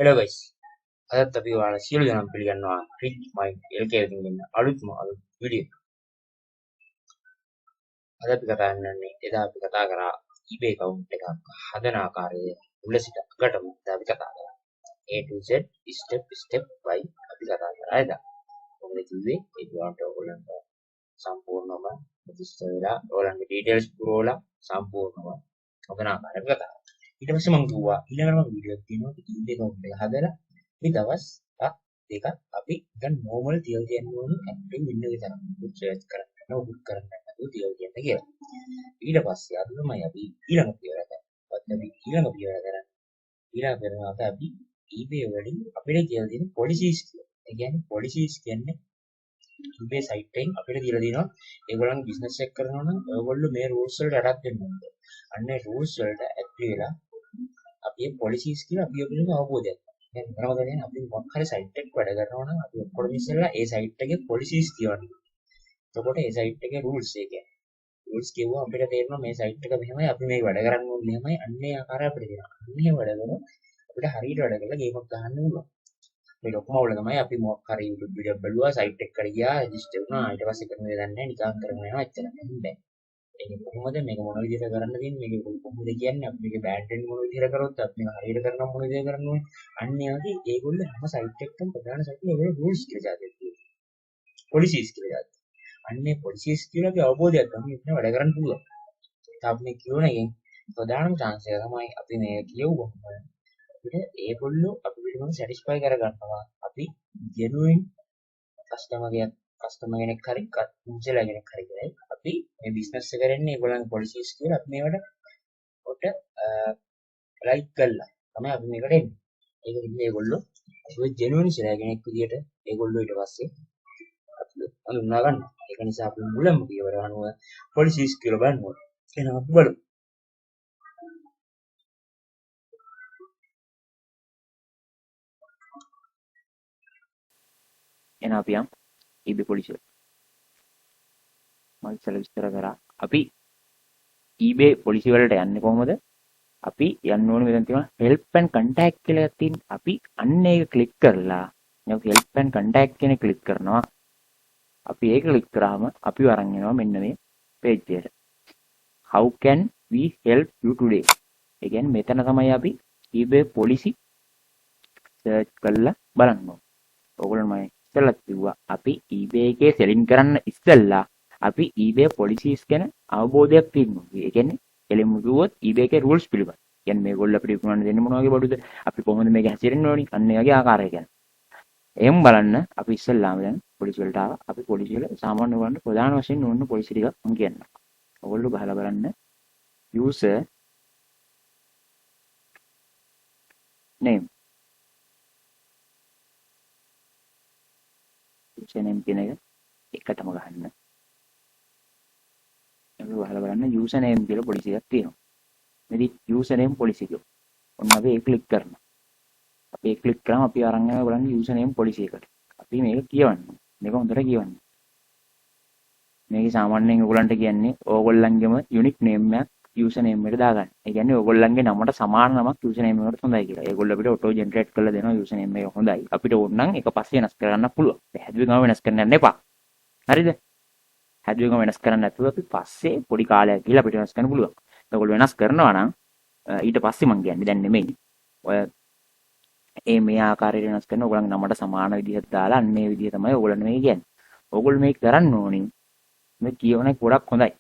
Hello guys, අදත් අපි ඔයාලා සියලු දෙනාම පිළිගන්නවා ක්‍රික් මයින්ඩ් LK එකකින් දෙන්න අලුත්ම වීඩියෝ. අද අපි කතා කරන්නේ එදා අපි කතා කරා eBay account එකක් හදන ආකාරය මුල සිට අගටම අපි කතා කරා. A to Z step step by අපි කතා කරා එදා. ඔන්න කිව්වේ ඒ වලට ඔයගොල්ලන්ට සම්පූර්ණම රෙජිස්ටර් වෙලා ඔයගොල්ලන්ගේ ඩීටේල්ස් පුරවලා සම්පූර්ණම හදන ආකාරය කතා කරා. ඊට පස්සේ මම කිව්වා ඊළඟම වීඩියෝ එකක් තියෙනවා eBay account එක හදලා මේ දවස් දෙකක් අපි දැන් normal තියලා තියන්න ඕනේ ඇක්ටිව් වෙන්න විතර. සර්ච් කරන්න ඕක කරන්න නැතුව තියලා තියන්න කියලා. ඊට පස්සේ අද තමයි අපි ඊළඟ පියවර ගන්න. අපි ඊළඟ පියවර කරන්නේ ඊළඟ කරනවා අපි eBay වලින් අපිට කියලා තියෙන policies කියලා. ඒ කියන්නේ policies කියන්නේ eBay site එකෙන් අපිට කියලා දෙනවා ඒගොල්ලන් business එක කරනවා නම් ඔයගොල්ලෝ මේ rules වලට අඩක් වෙන්න ඕනේ. අන්න ඒ rules වලට ඇක්ටිව් වෙලා අපි මේ policies කියලා අපි ඔයගොල්ලෝ අවබෝධයක් දැන් මොනවද කියන්නේ අපි මොකක් හරි site එකක් වැඩ කරනවා නම් අපි ඔක්කොම ඉස්සෙල්ලා ඒ site එකේ policies කියවන්න. එතකොට ඒ site එකේ rules ඒ කියන්නේ rules කියවුවා අපිට තේරෙනවා මේ site එක මෙහෙමයි අපි මේක වැඩ කරන්න ඕනේ මෙහෙමයි අන්නේ ආකාරය අපිට දෙනවා. අන්නේ වැඩ කරන අපිට හරියට වැඩ කරලා ගේමක් ගහන්න පුළුවන්. මේ ලොකුම අවුල තමයි අපි මොකක් හරි YouTube වීඩියෝ බලුවා site එකට ගියා රෙජිස්ටර් වුණා ඊට පස්සේ කරන දේ දන්නේ නැහැ නිකන් කරගෙන යනවා එච්චර බෑ. ඒක කොහොමද මේක මොන විදිහට කරන්න තියෙන්නේ මේක කොහොමද කියන්නේ අපි මේක බෑඩ් වෙන මොන විදිහට කරොත් අපි මේක හරියට කරනවා මොන විදිහට කරන්න ඕනේ අන්න ඒ වගේ ඒගොල්ලෝ හැම සයිට් එකකම ප්‍රධාන සයිට් එකේ ඒගොල්ලෝ rules කියලා જાතියක් තියෙනවා policies කියලා જાතියක් අන්නේ policies කියලා අපි අවබෝධයක් ගන්න ඉන්න වැඩ කරන්න පුළුවන් ඒක අපි මේ කියවන එකෙන් ප්‍රධානම chance එක තමයි අපි මේ කියවුවම අපිට ඒගොල්ලෝ අපි පිළිගන්න satisfy කරගන්නවා අපි genuine customer කෙනෙක් හරි කස්ටමර් කෙනෙක් හරි කියලා අපි මේ බිස්නස් එක කරන්නේ ඒගොල්ලන්ගේ policies කියලා අපි මේවට කොට ලයික් කළා තමයි අපි මේකට එන්නේ. ඒක ඉතින් ඒගොල්ලෝ අපි ජෙනුයින් ඉස්සරහ කෙනෙක් විදියට ඒගොල්ලෝ ඊට පස්සේ අපි අඳුනා ගන්නවා. ඒක නිසා අපි මුලම පියවර අනුව policies කියලා බලන්න ඕනේ. එහෙනම් අපි බලමු. එහෙනම් අපි යම් eBay policy මම ඉස්සෙල්ලා විස්තර කරා අපි eBay policy වලට යන්නේ කොහොමද? අපි යන්න ඕනේ මෙතන තියෙනවා help and contact කියලා එකක් තියෙනවා. අපි අන්න ඒක ක්ලික් කරලා මේ help and contact කියන එක ක්ලික් කරනවා. අපි ඒක ක්ලික් කරාම අපි අරන් එනවා මෙන්න මේ page එකට. How can we help you today? ඒ කියන්නේ මෙතන තමයි අපි eBay policy search කරලා බලන්න ඕනේ. ඕගොල්ලෝ මම ඉස්සෙල්ලා කිව්වා අපි eBay එකේ selling කරන්න ඉස්සෙල්ලා අපි eBay policies ගැන අවබෝධයක් තියෙනවා. ඒ කියන්නේ එළෙමු කිව්වොත් eBay එකේ rules පිළිබඳ. කියන්නේ මේගොල්ලෝ අපිට විකුණන්න දෙන්නේ මොන වගේ බඩුද? අපි කොහොමද මේක හැසිරෙන්න ඕනි? අන්න ඒ වගේ ආකාරය ගැන. එහෙම බලන්න අපි ඉස්සෙල්ලාම දැන් policy වලට ආවා. අපි policy වල සාමාන්‍ය වන්න ප්‍රධාන වශයෙන් ඕන policy ටික මම කියන්නම්. ඔයගොල්ලෝ ගහලා බලන්න user name user name කියන එක එකටම ගහන්න. ඒක වහලා බලන්න user name කියලා policy එකක් තියෙනවා. මෙදි user name policy එක. ඔන්න අපි ඒක ක්ලික් කරනවා. අපි ඒක ක්ලික් කරාම අපි අරන් යනවා බලන්න user name policy එකට. අපි මේක කියවන්න. මේක හොඳට කියවන්න. මේක සාමාන්‍යයෙන් ඔයගොල්ලන්ට කියන්නේ ඕගොල්ලන්ගේම unique name එකක් user name එකට දාගන්න. ඒ කියන්නේ ඕගොල්ලන්ගේ නමට සමාන නමක් user name එකට හොඳයි කියලා. ඒගොල්ලෝ අපිට auto generate කරලා දෙනවා user name එක හොඳයි. අපිට ඕන නම් ඒක පස්සේ වෙනස් කරගන්න පුළුවන්. හැදුවෙම වෙනස් කරන්න යන්න එපා. හරිද? හැදුවෙම වෙනස් කරන්න නැතුව අපි පස්සේ පොඩි කාලයක් ගිහලා අපිට වෙනස් කරන්න පුළුවන්. ඒගොල්ලෝ වෙනස් කරනවා නම් ඊට පස්සේ මම කියන්නේ දැන් නෙමෙයි. ඔය මේ ආකාරයට වෙනස් කරන ඕගොල්ලන්ගේ නමට සමාන විදිහට දාලා අන්න ඒ විදිහ තමයි ඕගොල්ලන් මේ කියන්නේ. ඕගොල්ලෝ මේක කරන්න ඕනේ. මේ කියවන එක ගොඩක් හොඳයි.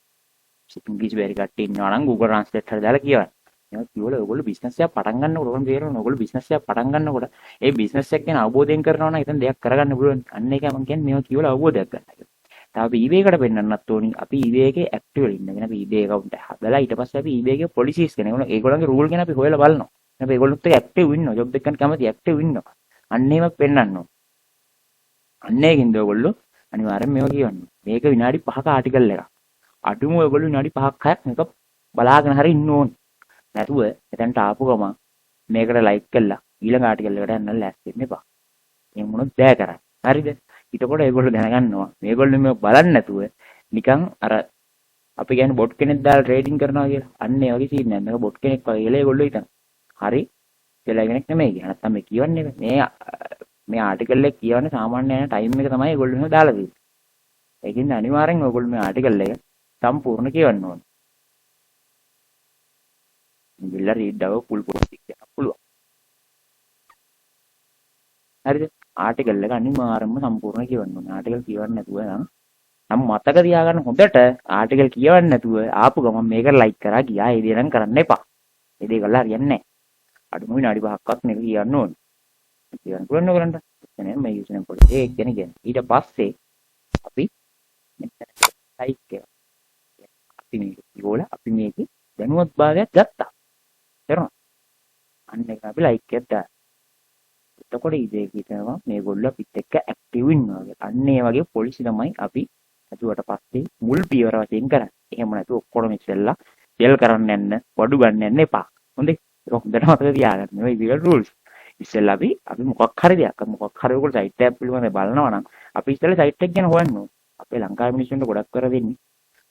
ඉංග්‍රීසි බැරි කට්ටිය ඉන්නවා නම් Google Translate හරි දාලා කියවන්න. ඒක කිව්වල ඔයගොල්ලෝ බිස්නස් එකක් පටන් ගන්නකොට ඔයගොල්ලෝ තේරෙනවා ඔයගොල්ලෝ බිස්නස් එකක් පටන් ගන්නකොට ඒ බිස්නස් එක ගැන අවබෝධයෙන් කරනවා නම් එතන දෙයක් කරගන්න පුළුවන්. අන්න ඒක මම කියන්නේ මේවා කියවල අවබෝධයක් ගන්න කියලා. තව අපි eBay එකට පෙන්නන්නත් ඕනි. අපි eBay එකේ ඇක්ටිව් වෙලා ඉන්නගෙන අපි eBay account එක හදලා ඊට පස්සේ අපි eBay එකේ policies ගැන ඒගොල්ලන්ගේ rule ගැන අපි හොයලා බලනවා. අපි ඒගොල්ලොත් එක්ක ඇක්ටිව් ඉන්නවා. ජොබ් එකක් කැමති ඇක්ටිව් ඉන්නවා. අන්න ඒව පෙන්නන්න ඕන. අන්න ඒකින්ද ඔයගොල්ලෝ අනිවාර්යෙන් මේවා කියවන්න. මේක විනාඩි 5ක ආටිකල් එකක්. අඩුම ඔයගොල්ලෝ විනාඩි 5ක් 6ක් මේක බලාගෙන හරි ඉන්න ඕන. නැතුව එතනට ආපු ගමන් මේකට ලයික් කළා ඊළඟ ආටිකල් එකට යන්න ලෑස්ති වෙන්න එපා. මේ මොනොත් බෑ කරන්නේ. හරිද? ඊටකොට ඒගොල්ලෝ දැනගන්නවා මේගොල්ලෝ මේ බලන්නේ නැතුව නිකන් අර අපි කියන්නේ බොට් කෙනෙක් දාලා ට්‍රේඩින් කරනවා කියලා. අන්න ඒ වගේ සීන් නෑ. මේක බොට් කෙනෙක් වගේ කියලා ඒගොල්ලෝ හිතන. හරි වෙලා කෙනෙක් නෙමෙයි කියලා. නැත්තම් මේ කියවන්නේ මේ ආටිකල් එක කියවන්නේ සාමාන්‍ය යන ටයිම් එක තමයි ඒගොල්ලෝ එහෙම දාලා තියෙන්නේ. ඒකින්ද අනිවාර්යෙන් ඔයගොල්ලෝ මේ ආටිකල් එක සම්පූර්ණ කියවන්න ඕනේ. බිල්ල රීඩ් ආව ෆුල් පොස්ට් එක කියන්න පුළුවන්. හරිද? ආටිකල් එක අනිවාර්යෙන්ම සම්පූර්ණ කියවන්න ඕනේ. ආටිකල් කියවන්න නැතුව නම් මතක තියාගන්න හොඳට ආටිකල් කියවන්න නැතුව ආපු ගමන් මේක ලයික් කරා ගියා. ඒ දේ නම් කරන්න එපා. ඒ දේ කළා හරියන්නේ නැහැ. අඩුම විනාඩි 5ක්වත් මේක කියන්න ඕනේ. කියන්න පුළුවන් කරන්න. එතන මේ යූසර් පොලිසි ඒක කියන්නේ. ඊට පස්සේ අපි ලයික් එක අපි මේක කියවලා අපි මේකේ දැනුවත් භාගයක් ගත්තා. කරනවා. අන්න ඒක අපි ලයික් එකක් දාන්න. එතකොට ඉතින් කියනවා මේගොල්ලෝ අපිත් එක්ක ඇක්ටිව් ඉන්නවා කියලා. අන්න ඒ වගේ පොලිසි තමයි අපි අදුවට පස්සේ මුල් පියවර වශයෙන් කරන්නේ. එහෙම නැතුව ඔක්කොම ඉස්සෙල්ලා සෙල් කරන්න යන්න, වඩු ගන්න යන්න එපා. හොඳේ. ඒක හොඳට මතක තියාගන්න. මේ විදිහට රූල්ස්. ඉස්සෙල්ලා අපි මොකක් හරි දෙයක් මොකක් හරි ඔයගොල්ලෝ සයිට් එකක් පිළිබඳව බලනවා නම් අපි ඉස්සෙල්ලා සයිට් එක ගැන හොයන්න ඕනේ. අපේ ලංකාවේ මිනිස්සුන්ට ගොඩක් කර දෙන්නේ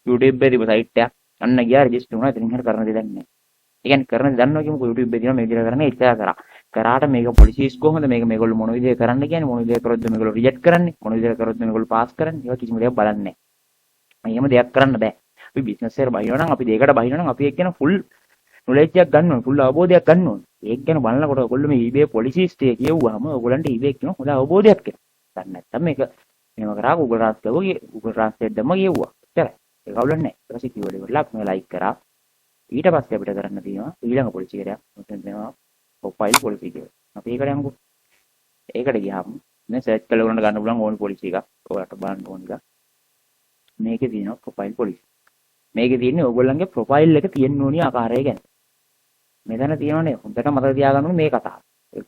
YouTube එකේ තිබ්බ සයිට් එකක් අන්න ගියා රෙජිස්ටර් වුණා. ඉතින් හරිය කරන්න දෙයක් නැහැ. ඒ කියන්නේ කරන්න දන්නවා කියමුකෝ YouTube එකේ තියෙනවා මේ විදිහට කරන්නේ ඉස්සර කරා. කරාට මේක පොලිසිස් කොහොමද මේක මේගොල්ලෝ මොන විදිහේ කරන්න කියන්නේ මොන විදිහේ කරොත්ද මේගොල්ලෝ රිජෙක්ට් කරන්නේ මොන විදිහේ කරොත්ද මේගොල්ලෝ පාස් කරන්නේ ඒවා කිසිම දෙයක් බලන්නේ නැහැ. එහෙම දෙයක් කරන්න බෑ. අපි බිස්නස් එකට බහිනවා නම් අපි දෙයකට බහිනවා නම් අපි ඒක ගැන ෆුල් නොලෙජ් එකක් ගන්න ඕනේ. ෆුල් අවබෝධයක් ගන්න ඕනේ. ඒක ගැන බලනකොට ඔයගොල්ලෝ මේ eBay පොලිසිස් ටික කියවුවාම ඔයගොල්ලන්ට eBay කියන හොඳ අවබෝධයක් එනවා. දැන් නැත්තම් මේක මේව කරා Google Translate දැම්ම කියවුවා. එච්චරයි. ඒක අවුලක් නැහැ. ඊට පස්සේ කීවර්ඩ් එක ලක් මේ ලයික් කරා. ඊට පස්සේ අපිට කරන්න තියෙනවා ඊළඟ පොලිසි එකක්. මෙතන තියෙනවා ප්‍රොෆයිල් පොලිසි එක. අපි ඒකට යමුකෝ. ඒකට ගියාම මේ සර්ච් කරලා උනට ගන්න පුළුවන් ඕනි පොලිසි එකක්. ඔයාලට බලන්න ඕන එක. මේකේ තියෙනවා ප්‍රොෆයිල් පොලිසි. මේකේ තියෙන්නේ ඕගොල්ලන්ගේ ප්‍රොෆයිල් එක තියෙන්න ඕනි ආකාරය ගැන. මෙතන තියෙනවනේ හොඳට මතක තියාගන්න ඕනේ මේ කතාව. ඒ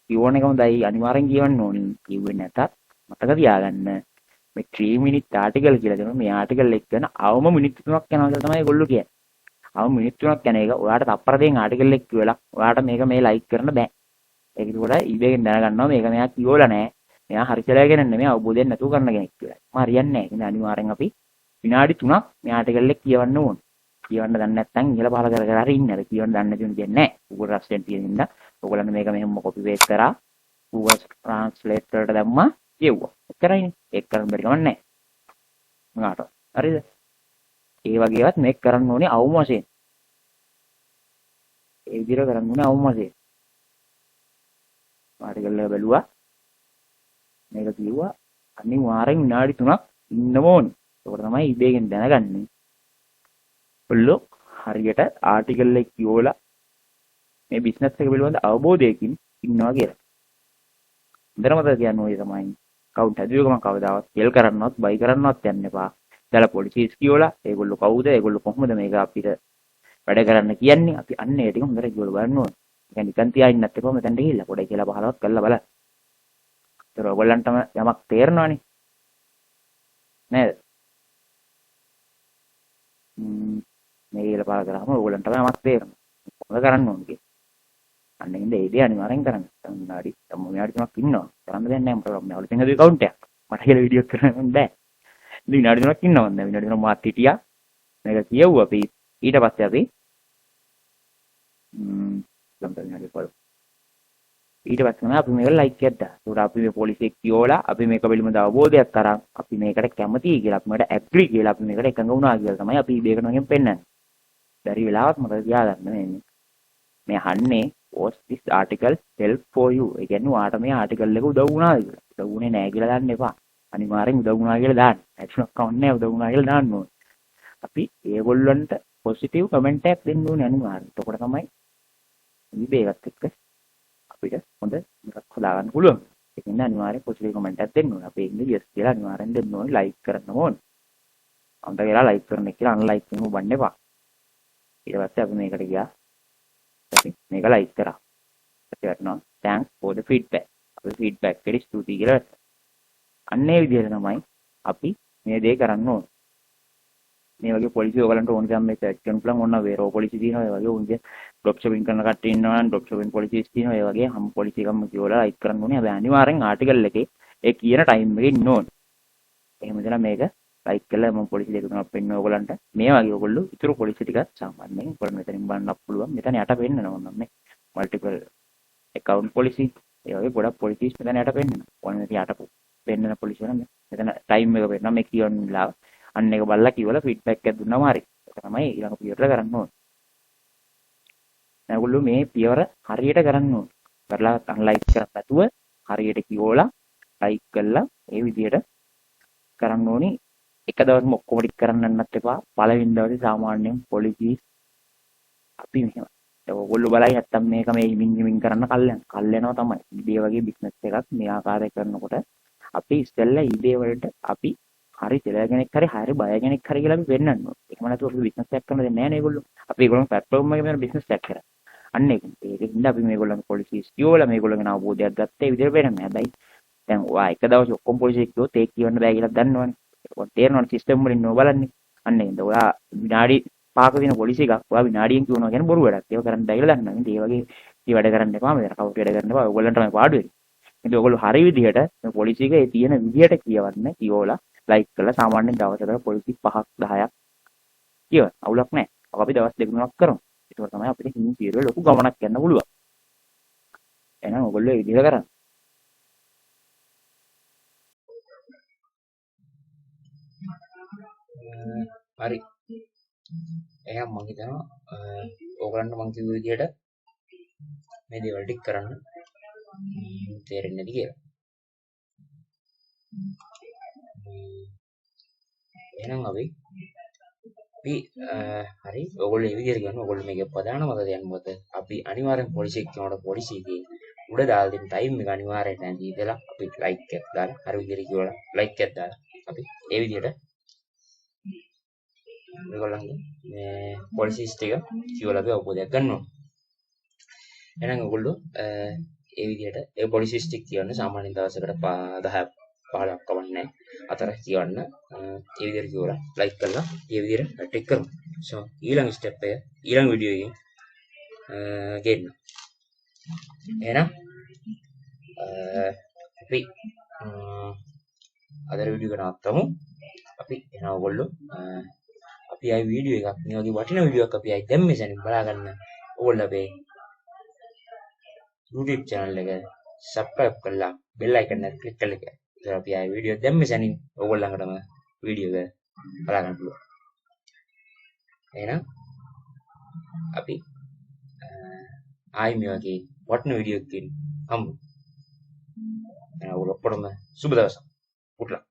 කියවන එක හොඳයි අනිවාර්යෙන් කියවන්න ඕනි. කිව්වේ නැතත් මතක තියාගන්න මේ 3 minute article කියලා දෙනවා. මේ article එක ගැන අවම මිනිත්තු 3ක් යනවා කියලා තමයි ඒගොල්ලෝ කියන්නේ. අවම මිනිත්තු 3ක් යන එක ඔයාලට තප්පර දෙකෙන් article එක කියවලා ඔයාලට මේක මේ ලයික් කරන්න බෑ. ඒක ඒකට eBay එකෙන් දැනගන්නවා මේක මෙයා කියවලා නැහැ. මෙයා හරිසලගෙන නෙමෙයි අවබෝධයෙන් නැතුව කරන කෙනෙක් කියලා. මම හරියන්නේ නැහැ. ඉතින් අනිවාර්යෙන් අපි විනාඩි 3ක් මේ ආටිකල් එක කියවන්න ඕනේ. කියවන්න දන්නේ නැත්නම් ඉහළ පහළ කර කර හරි ඉන්න. අර කියවන්න දන්නේ නැති උන් දෙන්නේ නැහැ. Google Translate තියෙන හින්දා ඔයගොල්ලන් මේක මෙහෙම copy paste කරා Google Translate වලට දැම්මා කියවුවා. එච්චරයිනේ. ඒක කරන්න බැරි කමක් නැහැ. මොනකට. හරිද? ඒ වගේවත් මේක කරන්න ඕනේ අවම වශයෙන්. ඒ විදිහට කරන්න ඕනේ අවම වශයෙන්. ආටිකල් එක බැලුවා. මේක කිව්වා අනිවාර්යෙන් විනාඩි 3ක් ඉන්න ඕනේ. ඒක තමයි eBay එකෙන් දැනගන්නේ. ඔල්ලෝ හරියට ආටිකල් එක කියවලා මේ බිස්නස් එක පිළිබඳ අවබෝධයකින් ඉන්නවා කියලා. හොඳට මතක තියාගන්න ඕනේ තමයි. කවුන්ට් හැදුවකම කවදාවත් සෙල් කරන්නවත් බයි කරන්නවත් යන්න එපා. දාලා පොලිසිස් කියවලා ඒගොල්ලෝ කවුද? ඒගොල්ලෝ කොහොමද මේක අපිට වැඩ කරන්න කියන්නේ? අපි අන්න ඒ ටික හොඳට කියවලා බලන්න ඕනේ. يعني නිකන් තියා ඉන්නත් එපා මෙතනට ගිහිල්ලා පොඩයි කියලා පහලවත් කරලා බලන්න. ඒතර ඔයගොල්ලන්ටම යමක් තේරෙනවනේ. නේද? මේ කියලා පාල කරාම ඔයගොල්ලන්ටම යමක් තේරෙනවා. මොකද කරන්න ඕනේ කියලා. අන්න ඉතින් ඒ දේ අනිවාර්යෙන් කරන්න. විනාඩි 3ක් ඉන්නවා. කරන්න දෙයක් නැහැ මට. මම අලුතෙන් හදුවේ account එකක්. මට කියලා වීඩියෝ කරන්න බෑ. ඉතින් විනාඩි 3ක් ඉන්නවා. දැන් විනාඩි 3 මාත් හිටියා. මේක කියවුවා අපි. ඊට පස්සේ අපි ඊට පස්සේ තමයි අපි මේක ලයික් එකක් දාලා. ඒකට අපි මේ පොලිසි එක කියවලා අපි මේක පිළිබඳ අවබෝධයක් කරන් අපි මේකට කැමතියි කියලා අපි මේකට ඇග්‍රී කියලා අපි මේකට එකඟ වුණා කියලා තමයි අපි මේක නගෙන් පෙන්නන්නේ. බැරි වෙලාවත් මතක තියාගන්න මේ අහන්නේ was this article help for you. ඒ කියන්නේ ඔයාට මේ ආටිකල් එක උදව් වුණාද කියලා. උදව් වුණේ නැහැ කියලා දාන්න එපා. අනිවාර්යෙන් උදව් වුණා කියලා දාන්න. ඇක්ෂන් කවන්නේ උදව් වුණා කියලා දාන්න ඕනේ. අපි ඒගොල්ලන්ට පොසිටිව් කමෙන්ට් එකක් දෙන්න ඕනේ අනිවාර්යෙන්. එතකොට තමයි eBay එකත් එක්ක අපිට හොඳ එකක් හදාගන්න පුළුවන්. ඒකින්ද අනිවාර්යෙන් පොසිටිව් කමෙන්ට් එකක් දෙන්න ඕනේ. අපි ඉන්නේ yes කියලා අනිවාර්යෙන් දෙන්න ඕනේ. ලයික් කරන්න ඕනේ. අන්ත කියලා ලයික් කරන්න කියලා අන්ලයික් කරන්න බන්න එපා. ඊට පස්සේ අපි මේකට ගියා. අපි මේක ලයික් කරා. ඊට පස්සේ thanks for the feedback. අපි feedback එකට ස්තුතියි කියලා. අන්න ඒ විදිහට තමයි අපි මේ දේ කරන්න ඕනේ. මේ වගේ පොලිසි ඔයගලන්ට ඕන නම් මේ සර්ච් කරන්න පුළුවන්. ඕන වේරෝ පොලිසි තියෙනවා. ඒ වගේ උන්ගේ ඩ්‍රොප් ෂොපින් කරන කට්ටිය ඉන්නවා නම් ඩ්‍රොප් ෂොපින් පොලිසිස් තියෙනවා. ඒ වගේ හැම පොලිසි එකක්ම කියවලා ලයික් කරන්න ඕනේ. හැබැයි අනිවාර්යෙන් ආටිකල් එකේ ඒ කියන ටයිම් එකේ ඉන්න ඕනේ. එහෙම දෙනා මේක ලයික් කළා මම පොලිසි දෙක තුනක් පෙන්නන ඔයගලන්ට. මේ වගේ ඔයගොල්ලෝ ඉතුරු පොලිසි ටික සාමාන්‍යයෙන් ඔයගොල්ලෝ මෙතනින් බලන්න පුළුවන්. මෙතන යට පෙන්නනවා නම් මේ මල්ටිපල් account policy ඒ වගේ ගොඩක් policies මෙතන යට පෙන්නනවා. ඕන විදිහට යට පෙන්නන policy වල මෙතන time එක පෙන්නනවා මේ කියවන වෙලාව. අන්න එක බලලා කිව්වලා feedback එකක් දුන්නාම හරි. ඒක තමයි ඊළඟ පියවර කරන්න ඕනේ. ඒගොල්ලෝ මේ පියවර හරියට කරන්න ඕනේ. කරලා අන්ලයික් කරන්න නැතුව හරියට කියවලා ලයික් කළා ඒ විදිහට කරන්න ඕනේ. එක දවසම ඔක්කොම ටික කරන්න යන්නත් එපා. පළවෙනි දවසේ සාමාන්‍යයෙන් policies අපි මෙහෙම. ඒක ඔයගොල්ලෝ බලයි නැත්තම් මේක මේ හිමින් කරන්න කල් යනවා තමයි. eBay වගේ business එකක් මේ ආකාරයෙන් කරනකොට අපි ඉස්සෙල්ලා eBay වලට අපි හරි සෙලර් කෙනෙක් හරි බය කෙනෙක් කියලා අපි වෙන්නන්න ඕනේ. එහෙම නැතුව අපි business එකක් කරන්න දෙන්නේ නැහැ නේ ඒගොල්ලෝ. අපි ඒගොල්ලෝ platform එකේ වෙන business එකක් කරා. අන්න ඒකින්ද අපි මේගොල්ලන්ගේ policies කියවලා මේගොල්ලෝගෙන අවබෝධයක් ගත්ත ඒ විදිහට වෙන්නේ. හැබැයි දැන් ඔයා එක දවසේ ඔක්කොම policy කිව්වොත් ඒක කියවන්න බෑ කියලා දන්නවනේ. ඒක තේරෙනවනේ සිස්ටම් වලින් නෝ බලන්නේ. අන්න ඒකද ඔයා විනාඩි 5ක දින පොලිසි එකක් ඔයා විනාඩියෙන් කියවනවා කියන්නේ බොරු වැඩක්. ඒක කරන්න බෑ කියලා දන්නවා. ඉතින් ඒ වගේ ඉති වැඩ කරන්න එපා. මෙතන කවුරු වැඩ කරන්න එපා. ඔයගොල්ලන්ට තමයි පාඩු වෙන්නේ. ඉතින් ඔයගොල්ලෝ හරි විදිහට මේ පොලිසි එකේ තියෙන විදිහට කියවන්න කියවලා ලයික් කරලා සාමාන්‍යයෙන් දවසකට පොලිසි 5ක් 10ක් කියවන්න. අවුලක් නැහැ. අපි දවස් 2-3ක් කරමු. ඒක තමයි අපිට හිමින් පියවර ලොකු ගමනක් යන්න පුළුවන්. එහෙනම් ඔයගොල්ලෝ මේ විදිහට කරන්න. හරි. එහෙනම් මම හිතනවා ඕගලන්ට මම කිව්ව විදිහට මේ දේවල් ටික කරන්න තේරෙන්නේ නැති කියලා. එහෙනම් අපි හරි ඔයගොල්ලෝ මේ විදිහට කරනවා. ඔයගොල්ලෝ මේකේ ප්‍රධාන මත දැන් මොකද අපි අනිවාර්යෙන් පොලිසි එක කියනකොට පොලිසි එකේ උඩ දාලා දෙන ටයිම් එක අනිවාර්යෙන් නැති ඉතලා අපි ලයික් එකක් දාලා හරි විදිහට කියවලා ලයික් එකක් දාලා අපි ඒ විදිහට ඔයගොල්ලන්ගේ මේ පොලිසිස් ටික කියවලා අපි අවබෝධයක් ගන්න ඕනේ. එහෙනම් ඔයගොල්ලෝ ඒ විදිහට ඒ පොලිසිස් ටික කියවන්න සාමාන්‍යයෙන් දවසකට 10ක් 15ක් කවන්නේ අතර කියවන්න ඒ විදිහට කියවලා ලයික් කරලා ඒ විදිහට ටික් කරමු. සෝ ඊළඟ ස්ටෙප් එක ඊළඟ වීඩියෝ එකෙන් ගේන්න. එහෙනම් අපි අද වීඩියෝ එක නවත්තමු. අපි එන ඔයගොල්ලෝ අපි ආයි වීඩියෝ එකක් මේ වගේ වටිනා වීඩියෝ එකක් අපි ආයි දැම්මේ සැනින් බලා ගන්න. ඕගොල්ලෝ අපේ YouTube channel එක subscribe කරලා bell icon එක click කරලා ඉතින් අපි ආයි වීඩියෝ දැම්මේ සැනින් ඕගොල්ලන්ටම වීඩියෝ එක බලා ගන්න පුළුවන්. එහෙනම් අපි ආයි මේ වගේ වටිනා වීඩියෝ එකකින් හම්බු. එහෙනම් ඔයගොල්ලෝ ඔක්කොටම සුබ දවසක්. good luck.